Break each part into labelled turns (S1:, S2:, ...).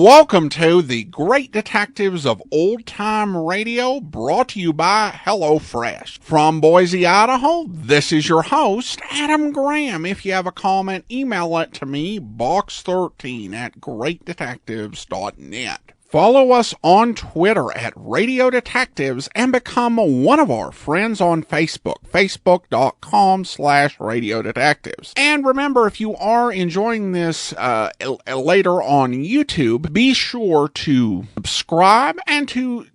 S1: Welcome to the Great Detectives of Old Time Radio, brought to you by HelloFresh. From Boise, Idaho, this is your host, Adam Graham. If you have a comment, email it to me, box13@greatdetectives.net. Follow us on Twitter at Radio Detectives and become one of our friends on Facebook, facebook.com/Radio Detectives. And remember, if you are enjoying this later on YouTube, be sure to subscribe and to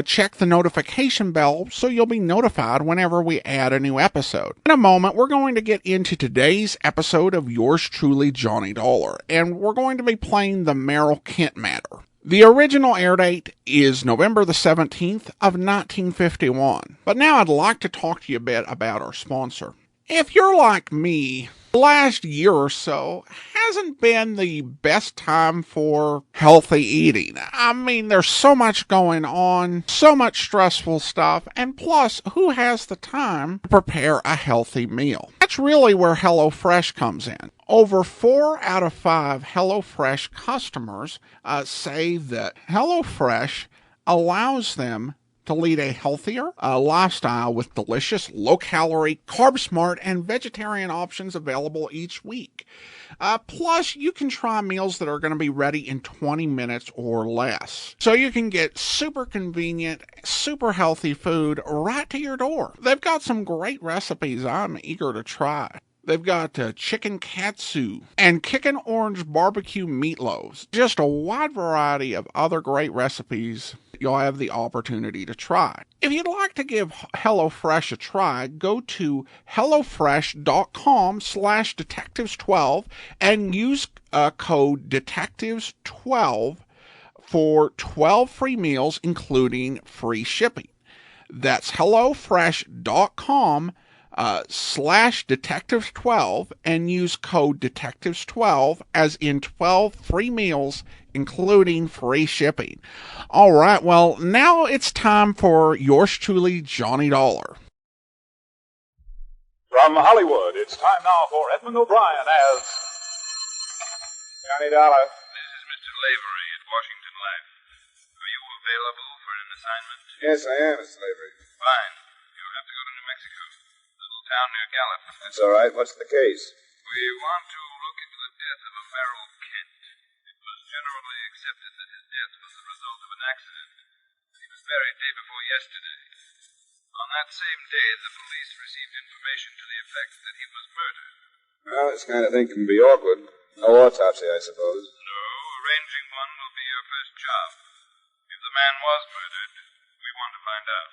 S1: check the notification bell so you'll be notified whenever we add a new episode. In a moment, we're going to get into today's episode of Yours Truly, Johnny Dollar, and we're going to be playing the Merrill Kent matter. The original air date is November the 17th of 1951. But now I'd like to talk to you a bit about our sponsor. If you're like me, the last year or so hasn't been the best time for healthy eating. I mean, there's so much going on, so much stressful stuff, and plus, who has the time to prepare a healthy meal? That's really where HelloFresh comes in. Over 4 out of 5 HelloFresh customers say that HelloFresh allows them to lead a healthier lifestyle with delicious, low-calorie, carb-smart, and vegetarian options available each week. Plus, you can try meals that are going to be ready in 20 minutes or less. So you can get super convenient, super healthy food right to your door. They've got some great recipes I'm eager to try. They've got chicken katsu and kickin' orange barbecue meatloaves. Just a wide variety of other great recipes you'll have the opportunity to try. If you'd like to give HelloFresh a try, go to hellofresh.com/detectives12 and use code detectives12 for 12 free meals, including free shipping. That's hellofresh.com /detectives12 and use code detectives12 as in 12 free meals including free shipping. All right, well, now it's time for yours truly, Johnny Dollar.
S2: From Hollywood, it's time now for Edmund O'Brien as Johnny Dollar.
S3: This is Mr. Lavery at Washington Life. Are you available for an assignment?
S4: Yes, I am, Mr. Lavery.
S3: Fine. You'll have to go to New Mexico. Down near Gallup.
S4: That's all right. What's the case?
S3: We want to look into the death of a Merrill Kent. It was generally accepted that his death was the result of an accident. He was buried day before yesterday. On that same day, the police received information to the effect that he was murdered.
S4: Well, this kind of thing can be awkward. No autopsy, I suppose.
S3: No, arranging one will be your first job. If the man was murdered, we want to find out.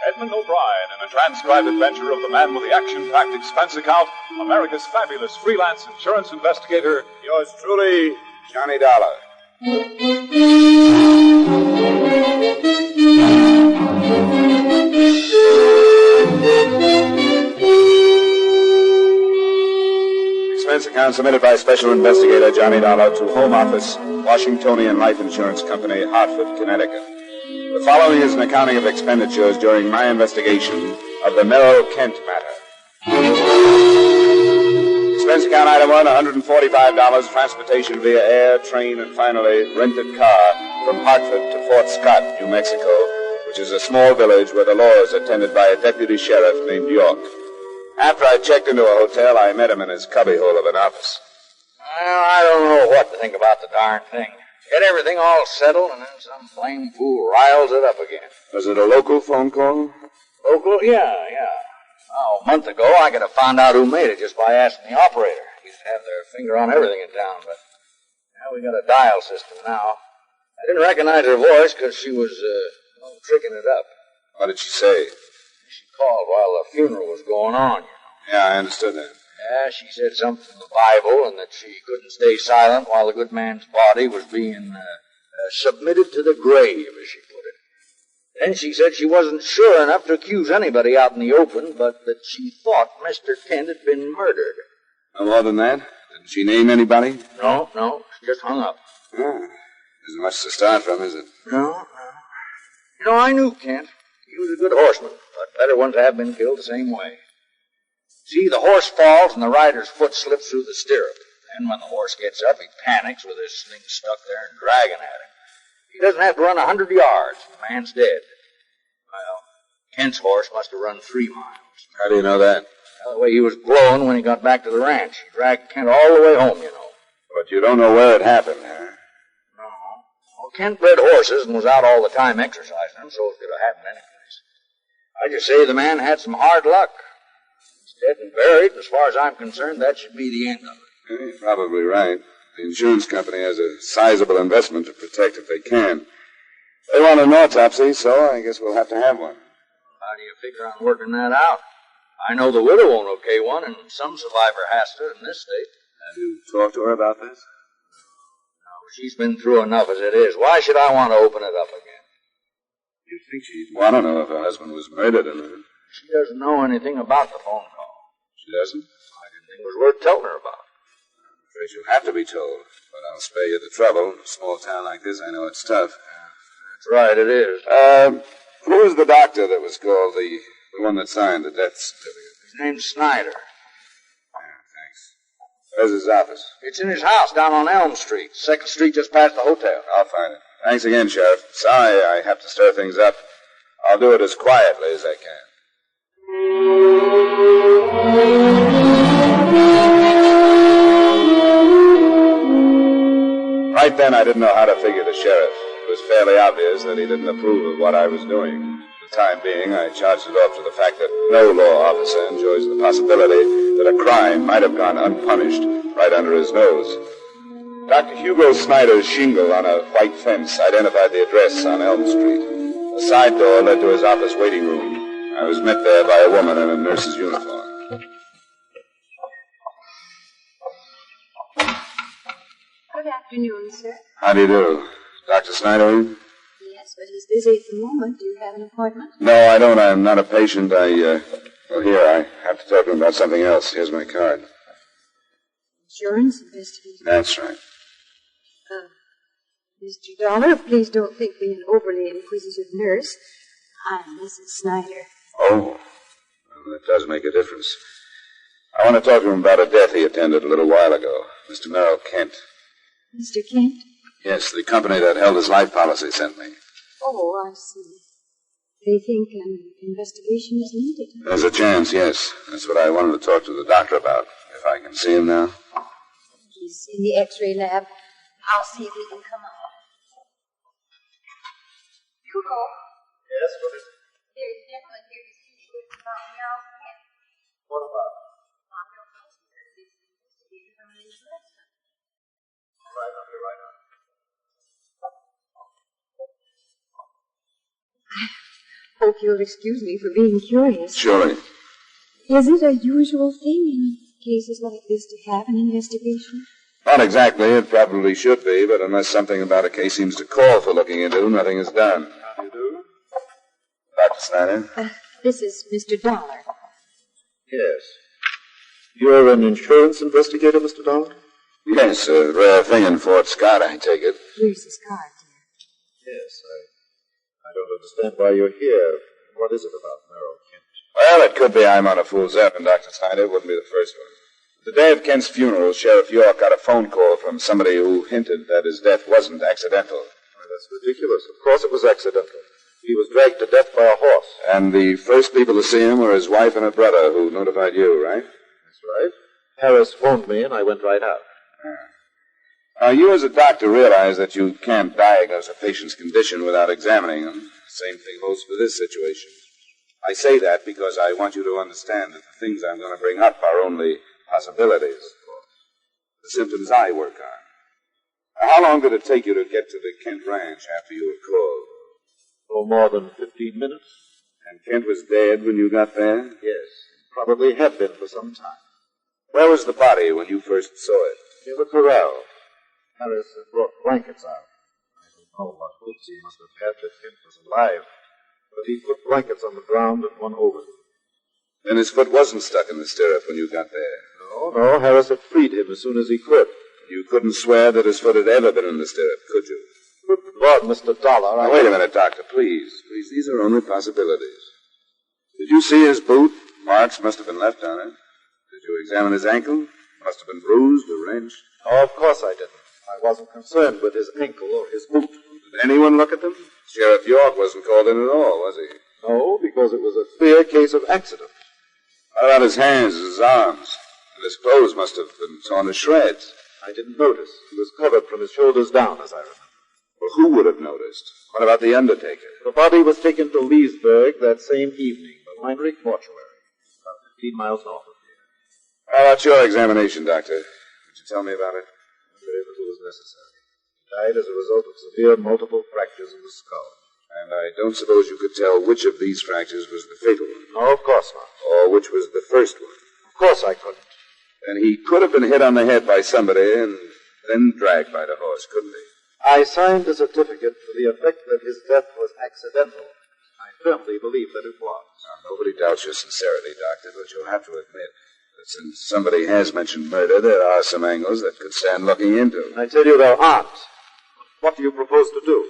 S2: Edmund O'Brien in a transcribed adventure of the man with the action-packed expense account, America's fabulous freelance insurance investigator,
S4: Yours truly, Johnny Dollar. Expense account submitted by Special Investigator Johnny Dollar to Home Office, Washingtonian Life Insurance Company, Hartford, Connecticut. The following is an accounting of expenditures during my investigation of the Merrill Kent matter. Expense account item 1, $145, transportation via air, train, and finally rented car from Hartford to Fort Scott, New Mexico, which is a small village where the law is attended by a deputy sheriff named York. After I checked into a hotel, I met him in his cubbyhole of an office.
S5: Well, I don't know what to think about the darn thing. Get everything all settled, and then some blame fool riles it up again.
S4: Was it a local phone call?
S5: Local? Yeah. Oh, a month ago, I could have found out who made it just by asking the operator. He used to have their finger on everything in town, but we got a dial system now. I didn't recognize her voice because she was tricking it up.
S4: What did she say?
S5: She called while the funeral was going on, you know.
S4: Yeah, I understood that.
S5: Yeah, she said something from the Bible and that she couldn't stay silent while the good man's body was being submitted to the grave, as she put it. Then she said she wasn't sure enough to accuse anybody out in the open, but that she thought Mr. Kent had been murdered.
S4: No more than that? Didn't she name anybody?
S5: No, she just hung up.
S4: Isn't much to start from, is it?
S5: No. You know, I knew Kent. He was a good horseman, but better ones have been killed the same way. See, the horse falls and the rider's foot slips through the stirrup. Then when the horse gets up, he panics with his sling stuck there and dragging at him. He doesn't have to run 100 yards. The man's dead. Well, Kent's horse must have run 3 miles.
S4: How do you know that?
S5: Well, the way he was glowing when he got back to the ranch. He dragged Kent all the way home, you know.
S4: But you don't know where it happened, huh?
S5: No. Well, Kent bred horses and was out all the time exercising them, so it could have happened anyplace. I just say the man had some hard luck. He's dead and buried, and as far as I'm concerned, that should be the end of it.
S4: Yeah, you're probably right. The insurance company has a sizable investment to protect if they can. They want an autopsy, so I guess we'll have to have one.
S5: How do you figure on working that out? I know the widow won't okay one, and some survivor has to in this state.
S4: Have you talked to her about this?
S5: No, she's been through enough as it is. Why should I want to open it up again?
S4: You'd think she'd want to know if her husband was murdered or not.
S5: She doesn't know anything about the phone call.
S4: She doesn't?
S5: I didn't think it was worth telling her about.
S4: I'm afraid you'll have to be told, but I'll spare you the trouble. In a small town like this, I know it's tough.
S5: That's right, it is.
S4: Who was the doctor that was called, the one that signed the death certificate?
S5: His name's Snyder.
S4: Yeah, thanks. Where's his office?
S5: It's in his house down on Elm Street, 2nd Street just past the hotel.
S4: I'll find it. Thanks again, Sheriff. Sorry I have to stir things up. I'll do it as quietly as I can. Right then, I didn't know how to figure the sheriff. It was fairly obvious that he didn't approve of what I was doing. For the time being, I charged it off to the fact that no law officer enjoys the possibility that a crime might have gone unpunished right under his nose. Dr. Hugo Snyder's shingle on a white fence identified the address on Elm Street. A side door led to his office waiting room. I was met there by a woman in a nurse's uniform.
S6: Good afternoon, sir.
S4: How do you do? Dr. Snyder in?
S6: Yes, but he's busy at the moment. Do you have an appointment?
S4: No, I don't. I'm not a patient. Well, here, I have to talk to him about something else. Here's my card.
S6: Insurance investigation.
S4: That's right.
S6: Mr. Dollar, please don't think me an overly inquisitive nurse. I'm Mrs. Snyder.
S4: Oh, well, that does make a difference. I want to talk to him about a death he attended a little while ago. Mr. Merrill Kent.
S6: Mr. Kent?
S4: Yes, the company that held his life policy sent me.
S6: Oh, I see. They think an investigation is needed.
S4: There's a chance, yes. That's what I wanted to talk to the doctor about. If I can see him now.
S6: He's in the X-ray lab. I'll see if he can come up. Hugo.
S3: Yes, what is it?
S6: There's a gentleman here to see you about Merrill Kent.
S3: What about?
S6: I'm your counselor. He's an investigator from an insurance company.
S3: All right, I'll be right on.
S6: Hope you'll excuse me for being curious.
S4: Surely.
S6: Is it a usual thing in cases like this to have an investigation?
S4: Not exactly. It probably should be, but unless something about a case seems to call for looking into, nothing is done. How do you do? Dr. Snyder?
S6: This is Mr. Dollar.
S7: Yes. You're an insurance investigator, Mr. Dollar?
S4: Yes, a rare thing in Fort Scott, I take it.
S6: Here's his card, dear.
S7: Yes, I don't understand why you're here. What is it about Merrill Kent?
S4: Well, it could be I'm on a fool's errand, Dr. Snyder. It wouldn't be the first one. The day of Kent's funeral, Sheriff York got a phone call from somebody who hinted that his death wasn't accidental.
S7: Why, that's ridiculous. Of course it was accidental. He was dragged to death by a horse.
S4: And the first people to see him were his wife and her brother, who notified you, right?
S7: That's right. Harris phoned me, and I went right out.
S4: Now, you as a doctor realize that you can't diagnose a patient's condition without examining them. Same thing holds for this situation. I say that because I want you to understand that the things I'm going to bring up are only possibilities. The symptoms I work on. Now, how long did it take you to get to the Kent ranch after you were called?
S7: No more than 15 minutes.
S4: And Kent was dead when you got there?
S7: Yes. Probably had been for some time.
S4: Where was the body when you first saw it?
S7: In the corral. Harris had brought blankets out. I don't know what hopes he must have had that Kent was alive, but he put blankets on the ground and one over him.
S4: Then his foot wasn't stuck in the stirrup when you got there?
S7: No, Harris had freed him as soon as he could.
S4: You couldn't swear that his foot had ever been in the stirrup, could you?
S7: Good Lord, Mr. Dollar,
S4: Now, wait a minute, Doctor, please. Please, these are only possibilities. Did you see his boot? Marks must have been left on it. you examine his ankle? Must have been bruised or wrenched.
S7: Oh, of course I didn't. I wasn't concerned with his ankle or his boot.
S4: Did anyone look at them? Sheriff York wasn't called in at all, was he?
S7: No, because it was a clear case of accident.
S4: How about his hands, his arms? And his clothes must have been torn to shreds.
S7: I didn't notice. He was covered from his shoulders down, as I remember.
S4: Well, who would have noticed? What about the undertaker?
S7: The body was taken to Leesburg that same evening, the Heinrich Mortuary, about 15 miles north of here.
S4: How about your examination, Doctor? Could you tell me about it?
S7: Very little was necessary. He died as a result of severe multiple fractures of the skull.
S4: And I don't suppose you could tell which of these fractures was the fatal one.
S7: No, of course not.
S4: Or which was the first one.
S7: Of course I couldn't.
S4: And he could have been hit on the head by somebody and then dragged by the horse, couldn't he?
S7: I signed a certificate to the effect that his death was accidental. I firmly believe that it was.
S4: Now, nobody doubts your sincerity, Doctor, but you'll have to admit that since somebody has mentioned murder, there are some angles that could stand looking into.
S7: I tell you there aren't. What do you propose to do?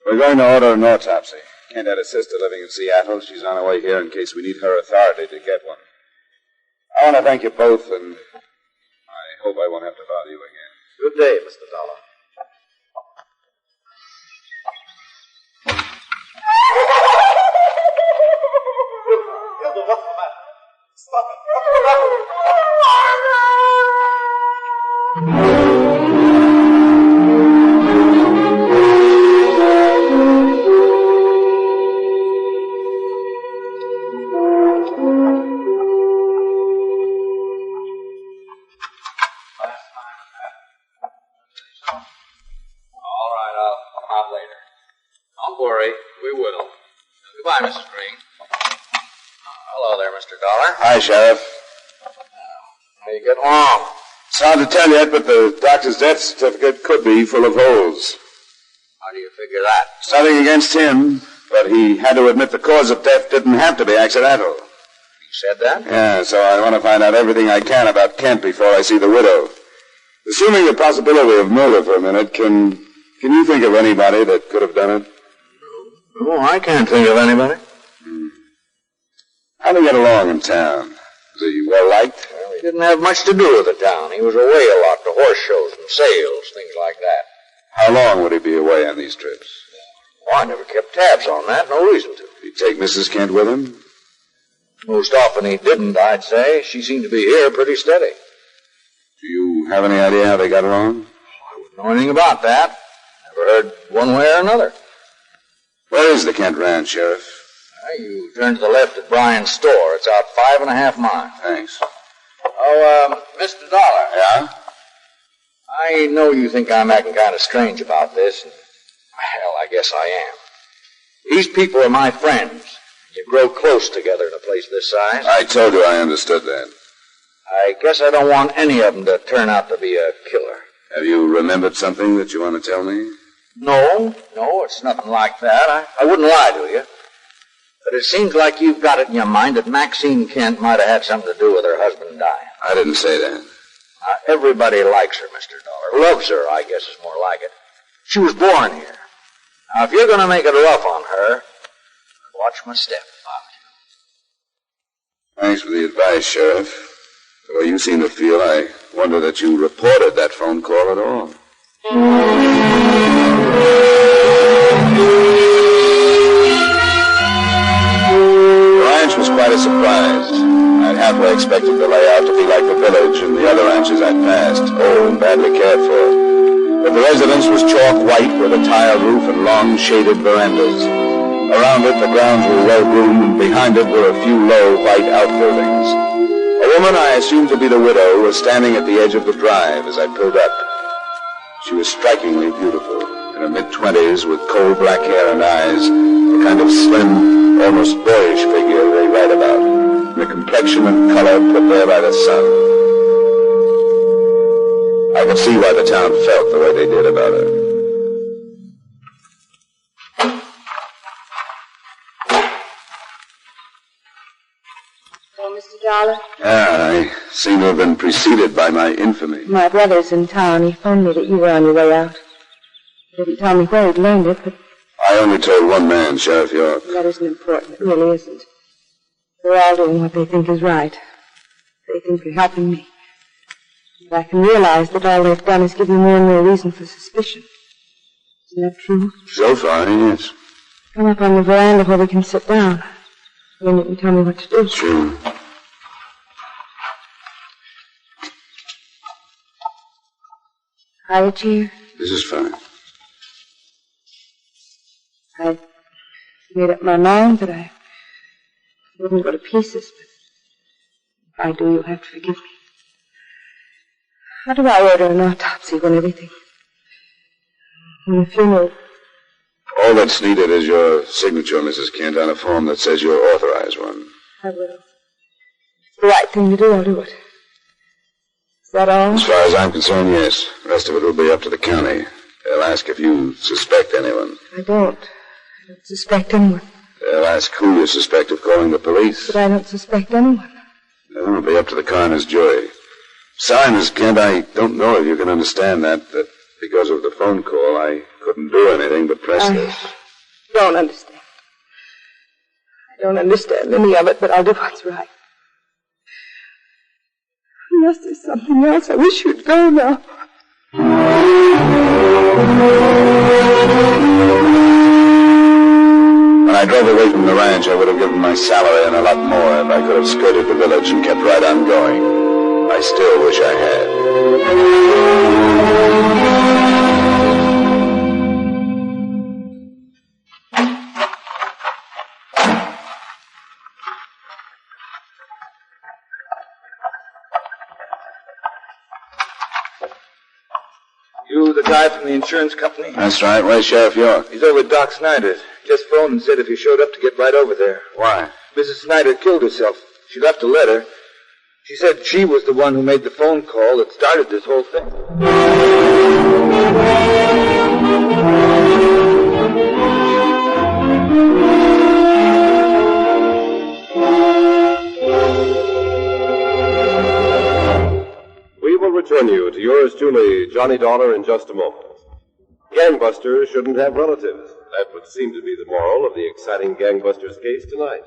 S4: We're going to order an autopsy. Kent had a sister living in Seattle. She's on her way here in case we need her authority to get one. I want to thank you both, and I hope I won't have to bother you again.
S7: Good day, Mr. Dollar. What's the matter? Stop it. What's the matter?
S5: All right, I'll come out later. Don't worry, we will. Goodbye, Mrs. Green. Hello there, Mr. Dollar.
S4: Hi, Sheriff.
S5: How you getting along?
S4: It's hard to tell yet, but the doctor's death certificate could be full of holes.
S5: How do you figure that?
S4: It's nothing against him, but he had to admit the cause of death didn't have to be accidental.
S5: He said that?
S4: Yeah, so I want to find out everything I can about Kent before I see the widow. Assuming the possibility of murder for a minute, can you think of anybody that could have done it?
S5: No, I can't think of anybody.
S4: How did he get along in town? Was he well-liked?
S5: Well, he didn't have much to do with the town. He was away a lot to horse shows and sales, things like that.
S4: How long would he be away on these trips?
S5: Oh, I never kept tabs on that. No reason to.
S4: Did he take Mrs. Kent with him?
S5: Most often he didn't, I'd say. She seemed to be here pretty steady.
S4: Do you have any idea how they got along?
S5: I wouldn't know anything about that. Never heard one way or another.
S4: Where is the Kent ranch, Sheriff?
S5: You turn to the left at Brian's store. It's out 5.5 miles.
S4: Thanks.
S5: Oh, Mr. Dollar.
S4: Yeah?
S5: I know you think I'm acting kind of strange about this, and, well, I guess I am. These people are my friends. You grow close together in a place this size.
S4: I told you I understood that.
S5: I guess I don't want any of them to turn out to be a killer.
S4: Have you remembered something that you want to tell me?
S5: No, it's nothing like that. I wouldn't lie to you. But it seems like you've got it in your mind that Maxine Kent might have had something to do with her husband dying.
S4: I didn't say that.
S5: Everybody likes her, Mr. Dollar. Loves her, I guess is more like it. She was born here. Now, if you're going to make it rough on her, watch my step if I
S4: Thanks for the advice, Sheriff. The way you seem to feel, I wonder that you reported that phone call at all. The ranch was quite a surprise. I'd halfway expected the layout to be like the village and the other ranches I'd passed, old and badly cared for. But the residence was chalk white with a tiled roof and long shaded verandas. Around it, the grounds were well-groomed, and behind it were a few low white outbuildings. A woman I assumed to be the widow was standing at the edge of the drive as I pulled up. She was strikingly beautiful, in her mid-20s with coal black hair and eyes, the kind of slim, almost boyish figure they write about, the complexion and color put there by the sun. I could see why the town felt the way they did about her.
S6: Oh, Mr. Dollar?
S4: I seem to have been preceded by my infamy.
S6: My brother's in town. He phoned me that you were on your way out. He didn't tell me where he'd learned it, but
S4: I only told one man, Sheriff York.
S6: that isn't important. It really isn't. They're all doing what they think is right. They think they're helping me. But I can realize that all they've done is give me more and more reason for suspicion. Is that true?
S4: So far, yes.
S6: Come up on the veranda where we can sit down. Then you can tell me what to do.
S4: Sure.
S6: Higher chair.
S4: This is fine.
S6: I made up my mind that I wouldn't go to pieces, but if I do, you'll have to forgive me. How do I order an autopsy when everything... when the funeral...
S4: All that's needed is your signature, Mrs. Kent, on a form that says you're authorized one.
S6: I will. It's the right thing to do, I'll do it. Is that all?
S4: As far as I'm concerned, yes. The rest of it will be up to the county. They'll ask if you suspect anyone.
S6: I don't. I don't suspect anyone.
S4: They'll ask who you suspect of calling the police.
S6: But I don't suspect anyone.
S4: Then it'll be up to the coroner's jury. Sorry, Miss Kent, I don't know if you can understand that because of the phone call, I couldn't do anything but press this.
S6: I don't understand. I don't understand any of it, but I'll do what's right. Unless there's something else, I wish you'd go now.
S4: When I drove away from the ranch, I would have given my salary and a lot more if I could have skirted the village and kept right on going. I still wish I had.
S5: You the guy from the insurance company?
S4: That's right. Where's Sheriff York?
S5: He's over at Doc Snyder's. Just phoned and said if you showed up to get right over there.
S4: Why?
S5: Mrs. Snyder killed herself. She left a letter. She said she was the one who made the phone call that started this whole thing.
S8: We will return you to yours truly, Johnny Dollar, in just a moment. Gangbusters shouldn't have relatives. That would seem to be the moral of the exciting Gangbusters case tonight.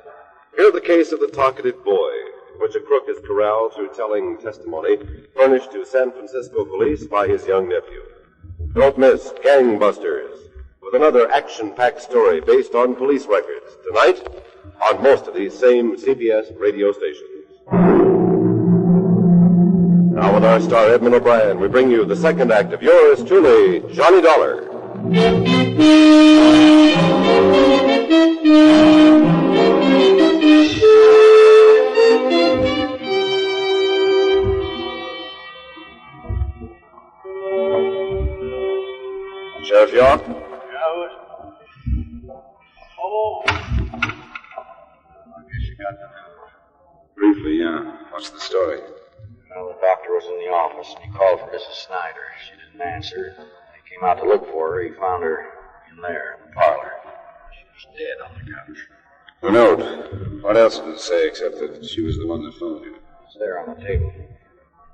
S8: Hear the case of the talkative boy, in which a crook is corralled through telling testimony furnished to San Francisco police by his young nephew. Don't miss Gangbusters, with another action-packed story based on police records, tonight on most of these same CBS radio stations. Now with our star Edmund O'Brien, we bring you the second act of yours truly, Johnny Dollar.
S4: Sheriff York?
S5: Oh. I guess you got the news.
S4: Briefly, yeah. What's the story?
S5: Well, the doctor was in the office, and he called for Mrs. Snyder. She didn't answer. He came out to look for her. He found her in there, in the parlor. She was dead on the couch.
S4: The note. What else did it say except that she was the one that phoned you?
S5: It's there on the table.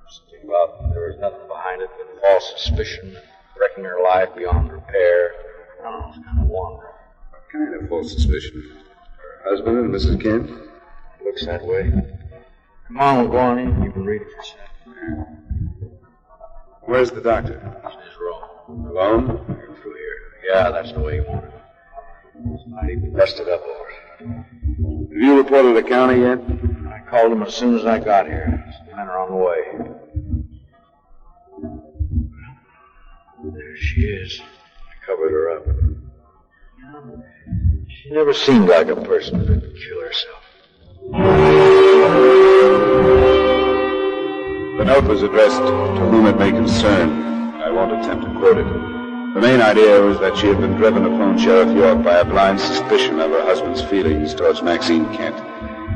S5: Something about there was nothing behind it but false suspicion, wrecking her life beyond repair. I don't know, it's kind of wandering.
S4: What kind of false suspicion? Her husband and Mrs. Kent?
S5: Looks that way. Come on, we'll go on in. You can read it yourself.
S4: Yeah. Where's the doctor?
S5: He's in his room.
S4: Alone?
S5: Here, through here. Yeah, that's the way he wanted it. He's mighty busted up over it.
S4: Have you reported the county yet?
S5: I called him as soon as I got here. Some men are on the way. There she is. I covered her up. She never seemed like a person who'd kill herself.
S4: The note was addressed to whom it may concern. I won't attempt to quote it. The main idea was that she had been driven to phone Sheriff York by a blind suspicion of her husband's feelings towards Maxine Kent.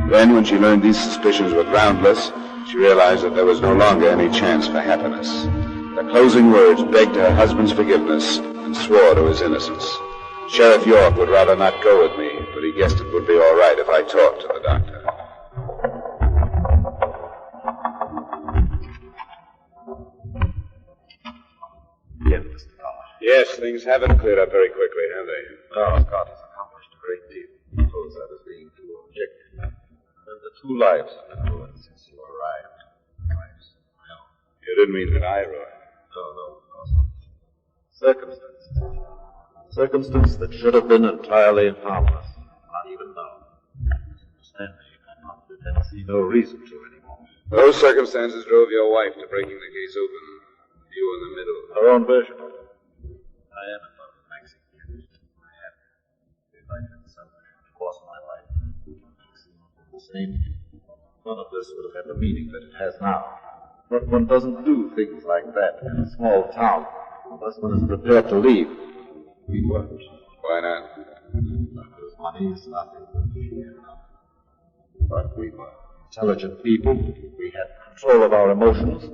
S4: Then, when she learned these suspicions were groundless, she realized that there was no longer any chance for happiness. The closing words begged her husband's forgiveness and swore to his innocence. Sheriff York would rather not go with me, but he guessed it would be all right if I talked to the doctor.
S9: Yes, things haven't cleared up very quickly, have they?
S7: No, Scott has accomplished a great deal. Suppose I was being too objective. And the two lives have been ruined since you arrived.
S9: didn't mean that I, Roy.
S7: No, of course not. Circumstance. Circumstance that should have been entirely harmless. Not even known. Understand me, I'm not I see no reason to anymore.
S9: Those circumstances drove your wife to breaking the case open. You in the middle.
S7: Her own version of it. I am in love with Maxine. I am. If I had selfish and forced my life, Maxine would the same. None of this would have had the meaning that it has now. But one doesn't do things like that in a small town unless one is prepared to leave. We weren't.
S9: Why not?
S7: Because money is nothing. But we were intelligent people. We had control of our emotions.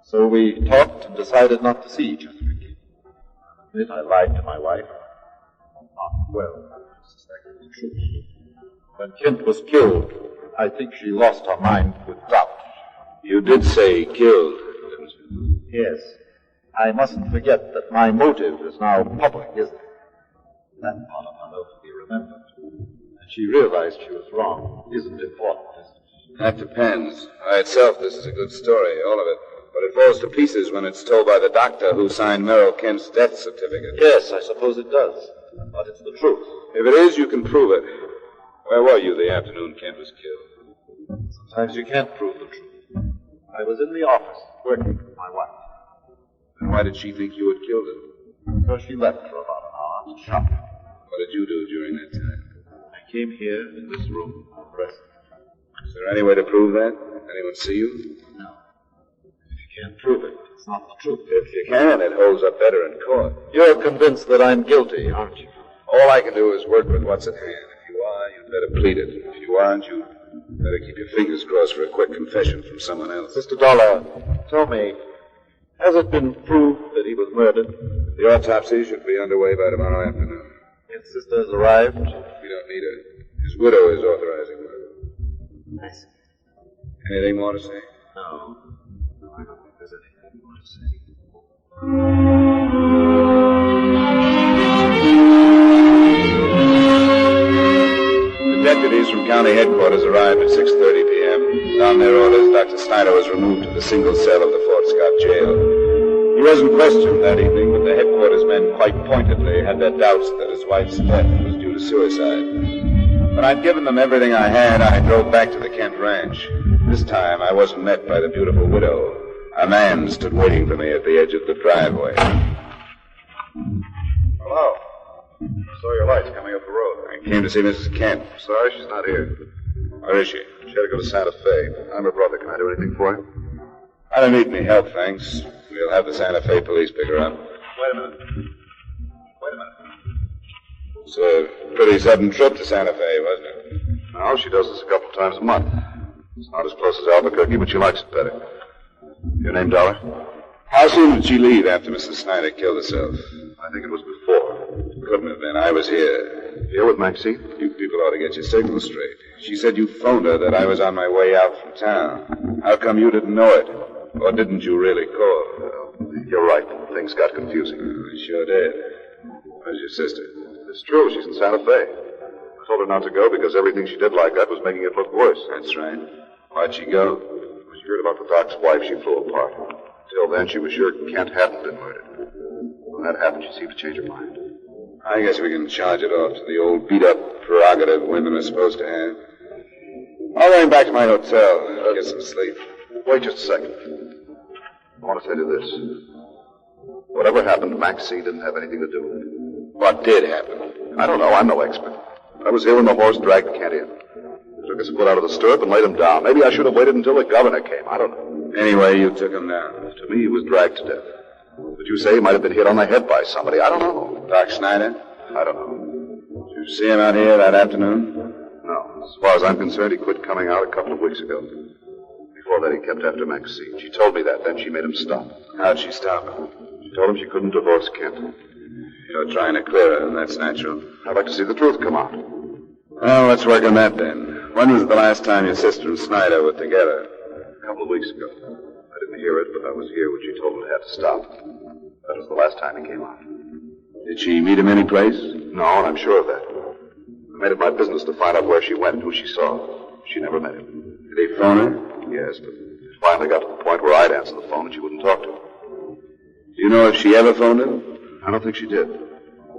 S7: So we talked and decided not to see each other again. I admit I lied to my wife. I suspected the truth. When Kent was killed, I think she lost her mind with doubt.
S9: You did say killed, didn't you?
S7: Yes. I mustn't forget that my motive is now public, isn't it? That part of my note will be remembered. And she realized she was wrong. Isn't important, is it?
S9: That depends. By itself, this is a good story, all of it. But it falls to pieces when it's told by the doctor who signed Merrill Kent's death certificate.
S7: Yes, I suppose it does. But it's the truth.
S9: If it is, you can prove it. Where were you the afternoon Kent was killed?
S7: Sometimes you can't prove the truth. I was in the office, working with my wife.
S9: And why did she think you had killed him?
S7: Because she left for about an hour to shop.
S9: What did you do during that time?
S7: I came here in this room, dressed.
S9: Is there any way to prove that? Anyone see you?
S7: No. If you can't prove it, it's not the truth.
S9: If you can, it holds up better in court.
S7: You're convinced that I'm guilty, aren't you?
S9: All I can do is work with what's at hand. If you are, you'd better plead it. If you aren't, you'd better keep your fingers crossed for a quick confession from someone else.
S7: Mr. Dollar, tell me, has it been proved that he was murdered?
S9: The autopsy should be underway by tomorrow afternoon.
S7: His sister has arrived?
S9: We don't need her. His widow is authorizing her.
S7: I see.
S9: Anything more to say?
S7: No, I don't think there's anything more to say.
S9: The deputies from county headquarters arrived at 6:30 p.m. On their orders, Dr. Snyder was removed to the single cell of the Fort Scott jail. He wasn't questioned that evening, but the headquarters men quite pointedly had their doubts that his wife's death was due to suicide. When I'd given them everything I had, I drove back to the Kent ranch. This time, I wasn't met by the beautiful widow. A man stood waiting for me at the edge of the driveway.
S7: Hello. I saw your lights coming up the road.
S9: I came to see Mrs. Kent.
S7: Sorry, she's not here.
S9: Where is she?
S7: She had to go to Santa Fe. I'm her brother. Can I do anything for you?
S9: I don't need any help, thanks. We'll have the Santa Fe police pick her up.
S7: Wait a minute.
S9: It's a pretty sudden trip to Santa Fe, wasn't it?
S7: No, she does this a couple times a month. It's not as close as Albuquerque, but she likes it better. Your name, Dollar?
S9: How soon did she leave after Mrs. Snyder killed herself?
S7: I think it was before.
S9: Couldn't have been. I was here.
S7: Here with Maxine?
S9: You people ought to get your signals straight. She said you phoned her that I was on my way out from town. How come you didn't know it? Or didn't you really call?
S7: You're right. Things got confusing.
S9: I sure did. Where's your sister?
S7: It's true. She's in Santa Fe. I told her not to go because everything she did like that was making it look worse.
S9: That's right. Why'd she go?
S7: When she heard about the doc's wife, she flew apart. Till then, she was sure Kent hadn't been murdered. When that happened, she seemed to change her mind.
S9: I guess we can charge it off to the old beat-up prerogative women are supposed to have. I'll run back to my hotel. Get some sleep.
S7: Wait just a second. I want to tell you this. Whatever happened, Maxine didn't have anything to do with it.
S9: What did happen?
S7: I don't know. I'm no expert. I was here when the horse dragged Kent in. They took his foot out of the stirrup and laid him down. Maybe I should have waited until the governor came. I don't know.
S9: Anyway, you took him down.
S7: To me, he was dragged to death. But you say he might have been hit on the head by somebody. I don't know.
S9: Doc Snyder?
S7: I don't know.
S9: Did you see him out here that afternoon?
S7: No. As far as I'm concerned, he quit coming out a couple of weeks ago. Before that, he kept after Maxine. She told me that. Then she made him stop.
S9: How'd she stop him?
S7: She told him she couldn't divorce Kent.
S9: You're trying to clear her, and that's natural.
S7: I'd like to see the truth come out.
S9: Well, let's work on that then. When was the last time your sister and Snyder were together?
S7: A couple of weeks ago. I didn't hear it, but I was here when she told him it had to stop. That was the last time he came out.
S9: Did she meet him any place?
S7: No, and I'm sure of that. I made it my business to find out where she went and who she saw. She never met him.
S9: Did he phone her?
S7: Yes, but as
S10: Finally got to the point where I'd answer the phone and she wouldn't talk to him.
S9: Do you know if she ever phoned him?
S10: I don't think she did. I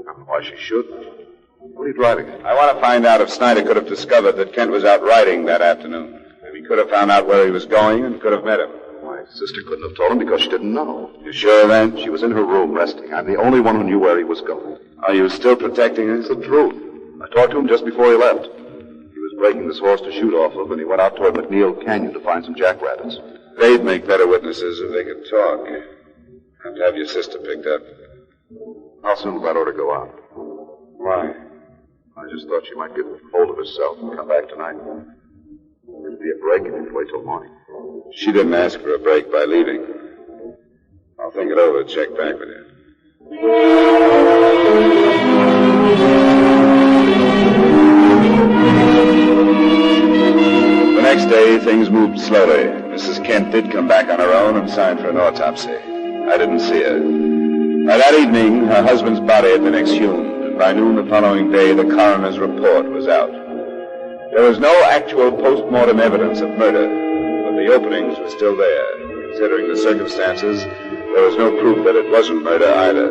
S10: don't know why she should. What are you driving at?
S9: I want to find out if Snyder could have discovered that Kent was out riding that afternoon. If he could have found out where he was going and could have met him.
S10: My sister couldn't have told him because she didn't know.
S9: You sure then?
S10: She was in her room resting. I'm the only one who knew where he was going.
S9: Are you still protecting her?
S10: It's the truth. I talked to him just before he left. He was breaking this horse to shoot off of, and he went out toward McNeil Canyon to find some jackrabbits.
S9: They'd make better witnesses if they could talk. Have to have your sister picked up.
S10: How soon will that order go out?
S9: Why?
S10: I just thought she might get hold of herself and come back tonight. There'd be a break if you'd wait till morning.
S9: She didn't ask for a break by leaving. I'll think it over and check back with you. The next day, things moved slowly. Mrs. Kent did come back on her own and signed for an autopsy. I didn't see her. By that evening, her husband's body had been exhumed, and by noon the following day, the coroner's report was out. There was no actual post-mortem evidence of murder, but the openings were still there. Considering the circumstances, there was no proof that it wasn't murder either.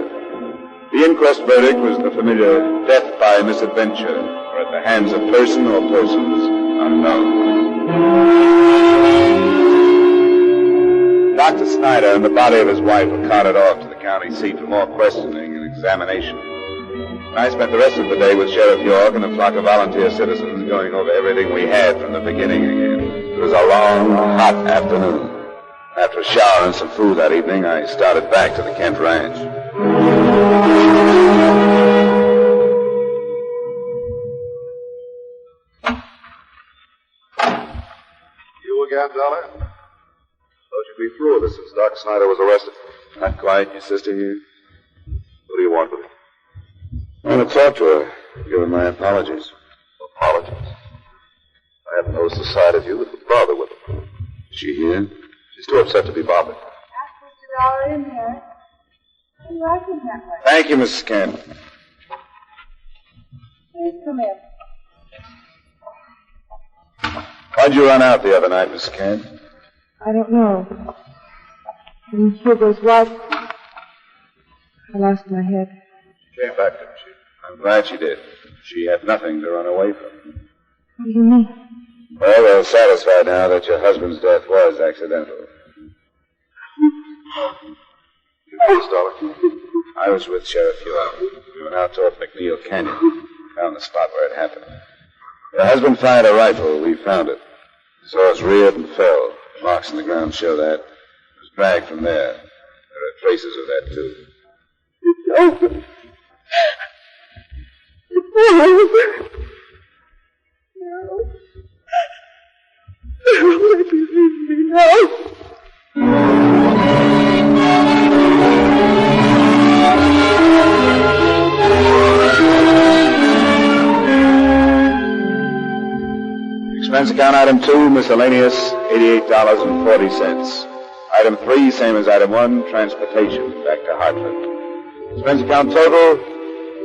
S9: The inquest verdict was the familiar death by misadventure, or at the hands of person or persons unknown. Dr. Snyder and the body of his wife were carted off to the county seat for more questioning and examination. And I spent the rest of the day with Sheriff York and a flock of volunteer citizens going over everything we had from the beginning again. It was a long, hot afternoon. After a shower and some food that evening, I started back to the Kent Ranch.
S10: You again, Dollar? Thought you'd be through with this since Doc Snyder was arrested.
S9: Not quite. Your sister here?
S10: What do you want with her?
S9: I want to talk to her. Give her my apologies.
S10: Apologies? I hadn't noticed the side of you that would bother with her.
S9: Is she here?
S10: She's too upset to be bothered.
S6: Ask Mr. Dollar in here. You like him that way.
S9: Thank you, Mrs. Kent.
S6: Please come in.
S9: Why'd you run out the other night, Mrs. Kent?
S6: I don't know. In Hugo's wife, I lost my head.
S10: She came back, didn't she?
S9: I'm glad she did. She had nothing to run away from.
S6: What do you mean?
S9: Well, we're satisfied now that your husband's death was accidental.
S10: You know this, Dollar?
S9: I was with Sheriff York. We went out toward McNeil Canyon. Found the spot where it happened. Your husband fired a rifle. We found it. His horse reared and fell. The marks in the ground show that. It was dragged from there. There are traces of that, too.
S6: It's over. It's over. No. Merrill, let me leave me now.
S9: Expense account item 2, miscellaneous, $88.40. Item 3, same as item 1, transportation, back to Hartford. Expense account total,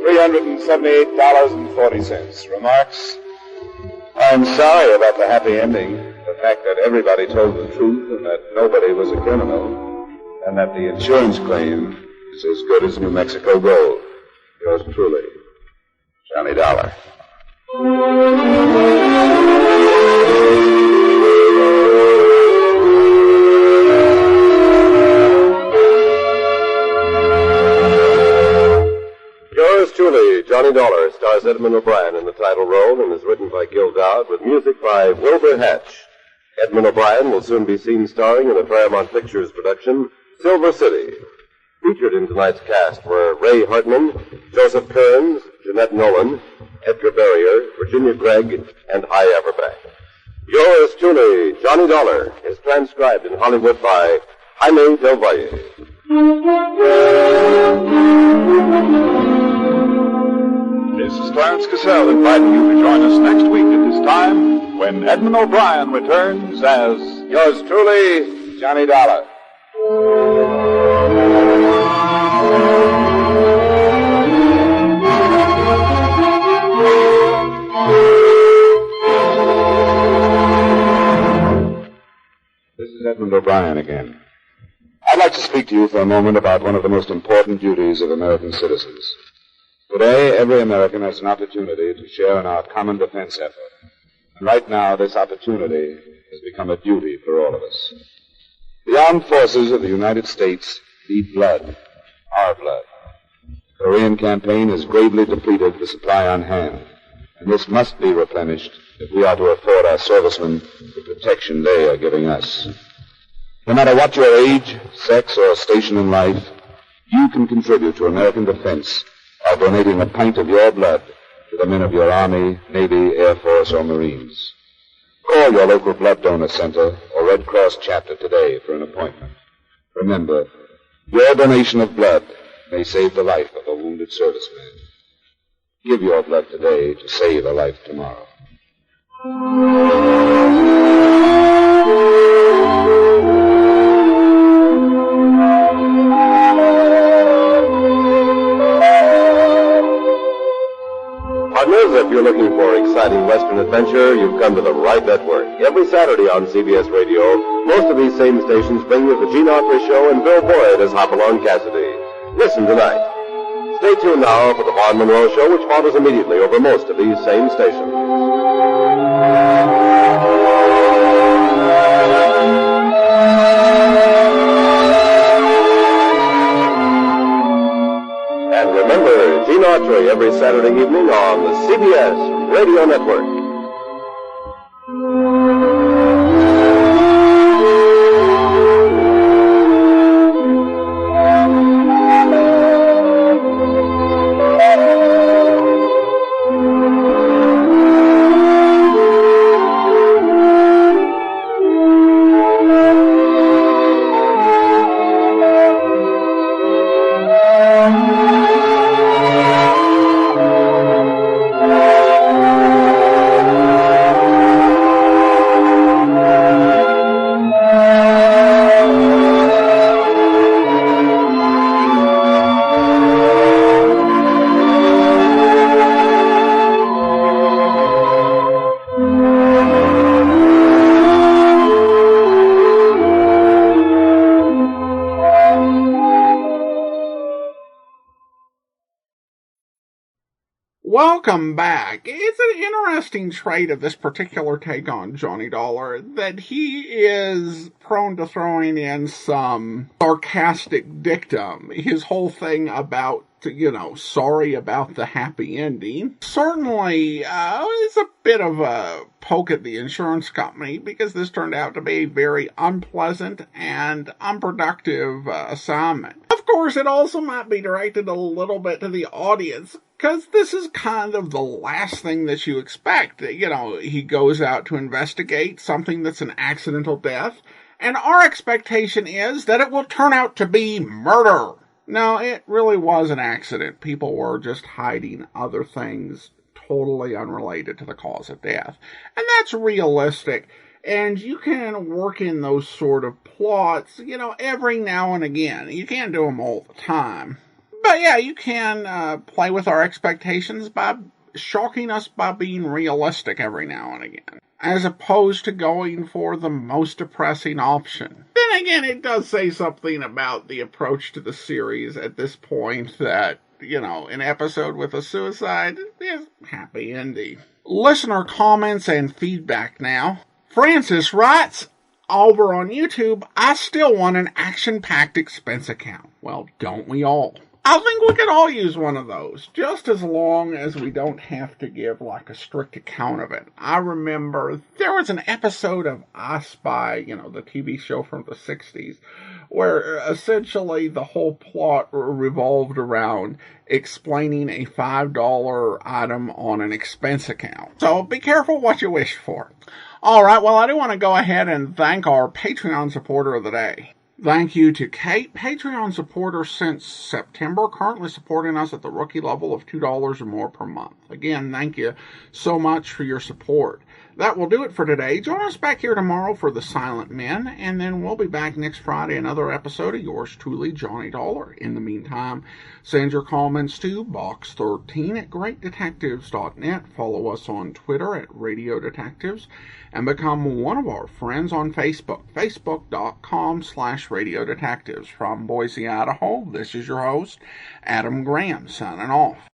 S9: $378.40. Remarks? I'm sorry about the happy ending. The fact that everybody told the truth and that nobody was a criminal. And that the insurance claim is as good as New Mexico gold. Yours truly, Johnny Dollar.
S8: Yours truly, Johnny Dollar, stars Edmund O'Brien in the title role and is written by Gil Dowd with music by Wilbur Hatch. Edmund O'Brien will soon be seen starring in the Paramount Pictures production, Silver City. Featured in tonight's cast were Ray Hartman, Joseph Kearns, Jeanette Nolan, Edgar Barrier, Virginia Gregg, and Hy Averback. Yours truly, Johnny Dollar, is transcribed in Hollywood by Jaime Del Valle.
S2: This is Clarence Cassell inviting you to join us next week at this time when Edmund O'Brien returns as
S9: Yours truly, Johnny Dollar. This is
S4: Edmund O'Brien again. I'd like to speak to you for a moment about one of the most important duties of American citizens. Today, every American has an opportunity to share in our common defense effort. And right now, this opportunity has become a duty for all of us. The armed forces of the United States need blood, our blood. The Korean campaign has gravely depleted the supply on hand, and this must be replenished if we are to afford our servicemen the protection they are giving us. No matter what your age, sex, or station in life, you can contribute to American defense by donating a pint of your blood to the men of your Army, Navy, Air Force, or Marines. Call your local blood donor center or Red Cross chapter today for an appointment. Remember, your donation of blood may save the life of a wounded serviceman. Give your blood today to save a life tomorrow.
S8: Partners, if you're looking for exciting Western adventure, you've come to the right network. Every Saturday on CBS Radio, most of these same stations bring you the Gene Autry Show and Bill Boyd as Hopalong Cassidy. Listen tonight. Stay tuned now for the Vaughn Monroe Show, which follows immediately over most of these same stations. And remember, Gene Autry every Saturday evening on the CBS Radio Network.
S1: Welcome back. It's an interesting trait of this particular take on Johnny Dollar that he is prone to throwing in some sarcastic dictum. His whole thing about, sorry about the happy ending certainly is a bit of a poke at the insurance company because this turned out to be a very unpleasant and unproductive assignment. Of course, it also might be directed a little bit to the audience because this is kind of the last thing that you expect. He goes out to investigate something that's an accidental death, and our expectation is that it will turn out to be murder. No, it really was an accident. People were just hiding other things totally unrelated to the cause of death. And that's realistic. And you can work in those sort of plots, every now and again. You can't do them all the time. But yeah, you can play with our expectations by shocking us by being realistic every now and again, as opposed to going for the most depressing option. Then again, it does say something about the approach to the series at this point that, an episode with a suicide is happy ending. Listener comments and feedback now. Francis writes, over on YouTube, I still want an action-packed expense account. Well, don't we all? I think we could all use one of those, just as long as we don't have to give a strict account of it. I remember there was an episode of I Spy, the TV show from the 60s, where essentially the whole plot revolved around explaining a $5 item on an expense account. So be careful what you wish for. All right, well, I do want to go ahead and thank our Patreon supporter of the day. Thank you to Kate, Patreon supporter since September, currently supporting us at the rookie level of $2 or more per month. Again, thank you so much for your support. That will do it for today. Join us back here tomorrow for The Silent Men, and then we'll be back next Friday, another episode of yours truly, Johnny Dollar. In the meantime, send your comments to box13@greatdetectives.net. Follow us on Twitter at Radio Detectives, and become one of our friends on Facebook, facebook.com/Radio Detectives. From Boise, Idaho, this is your host, Adam Graham, signing off.